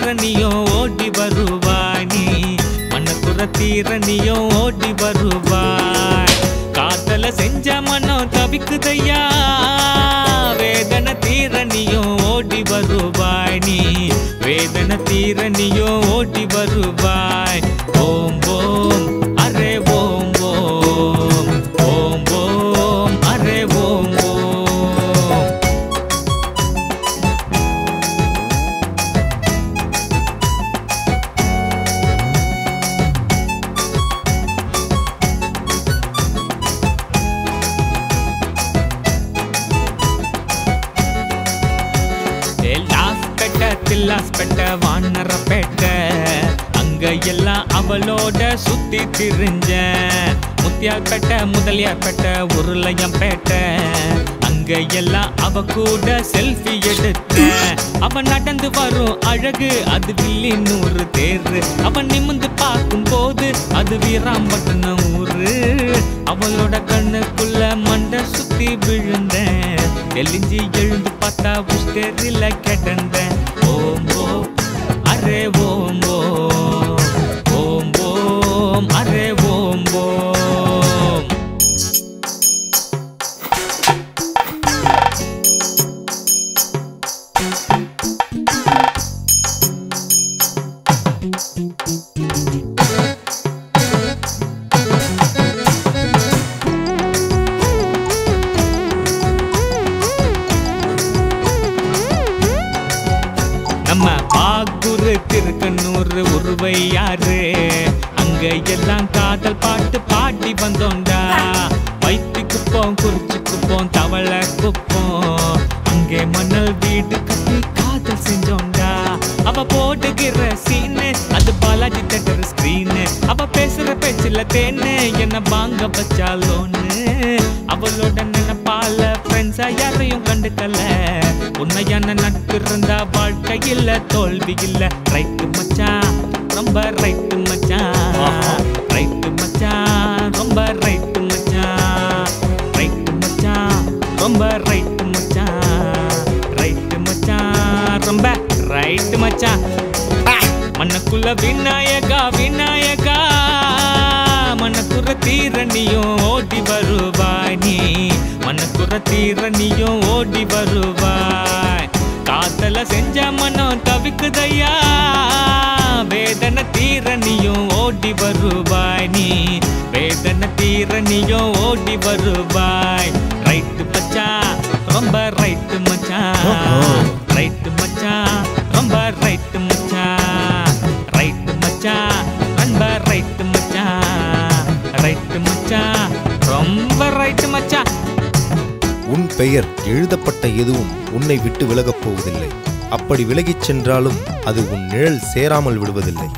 தீரணியும் ஓடி வருவாய் நீ மனக்குற தீரணியும் ஓடி வருவாய் காதல செஞ்ச மனம் தவிக்குதையா வேதனை தீரணியும் ஓடி வருவாய் நீ வேதனை தீரணியும் ஓடி வருவாய் ஓம் ஓம் அரே ஓம் ஓம் ஓம் ஓம் அரே ஓம் ஓம் தில்லாஸ்பேட்ட வானரப்பேட்ட அங்க எல்லாம் அவளோட சுத்தி திரிஞ்ச முத்தியார்பேட்ட முதலியார்பேட்ட உருளையம்பேட்ட அங்க எல்லாம் அவ கூட செல்ஃபி எடுத்த அவன் நடந்து வரும் அழகு அது வில்லினூறு தேரு அவன் நிமிந்து பார்க்கும் போது அது வீராம்பட்டினம் ஊரு அவளோட கண்ணுக்குள்ள மண்டை சுத்தி விழுந்தேன் தெளிஞ்சி எழுந்து பார்த்தா உஸ்டேரில கிடந்தேன் ஓம் ஓம் அரே ஓம் ஓம் ஓம் ஓம் அரே ஓம் ஓம் நம்ம பாக்குரு திருக்கண்ணூர் உருவை யாரு அங்க எல்லாம் காதல் பாட்டு பாடி வந்தோண்டா வைத்தி குப்போம் குறிச்சி குப்போம் தவளை குப்போம் அங்கே மணல் வீடு கட்டி காதல் செஞ்சோண்டா அவ போட்டுகிற சீனு அது பாலாஜி தேட்டர் ஸ்கிரீனு அவ பேசுற பேச்சுல தேனு என்ன வாங்க வச்சாலோன்னு அவளோட நினைப்பால ஃப்ரெண்ட்ஸா யாரையும் கண்டுக்கல உண்மையான நட்பு இருந்தா வாழ்க்கையில் தோல்வி இல்ல ரைட்டு மச்சான் ரொம்ப ரைட்டு மச்சான் ரைட்டு மச்சான் ரொம்ப ரைட்டு மச்சான் ரைட்டு மச்சான் ரொம்ப ரைட்டு மச்சான் ரைட்டு மச்சான் ரொம்ப ரைட்டு மச்சான் மனக்குள்ள விநாயகா விநாயகா மனக்குற தீரணியும் ஓடி வருவாய் நீ மனக்குற தீரணியும் ஓடி வருவாய் காதல செஞ்ச மனம் தவிக்குதையா வேதனை தீரணியும் ஓடி வருவாய் நீ வேதனை தீரணியும் ஓடி வருவாய் ரைட்டு மச்சான் ரொம்ப ரைட்டு மச்சான் ரைட்டு மச்சான் ரொம்ப ரைட்டு மச்சான் ரைட்டு மச்சான் ரொம்ப ரைட்டு மச்சான் ரைட்டு மச்சான் ரொம்ப ரைட்டு மச்சான் உன் பெயர் எழுதப்பட்ட எதுவும் உன்னை விட்டு விலகப் போவதில்லை அப்படி விலகிச் சென்றாலும் அது உன் நிழல் சேராமல் விடுவதில்லை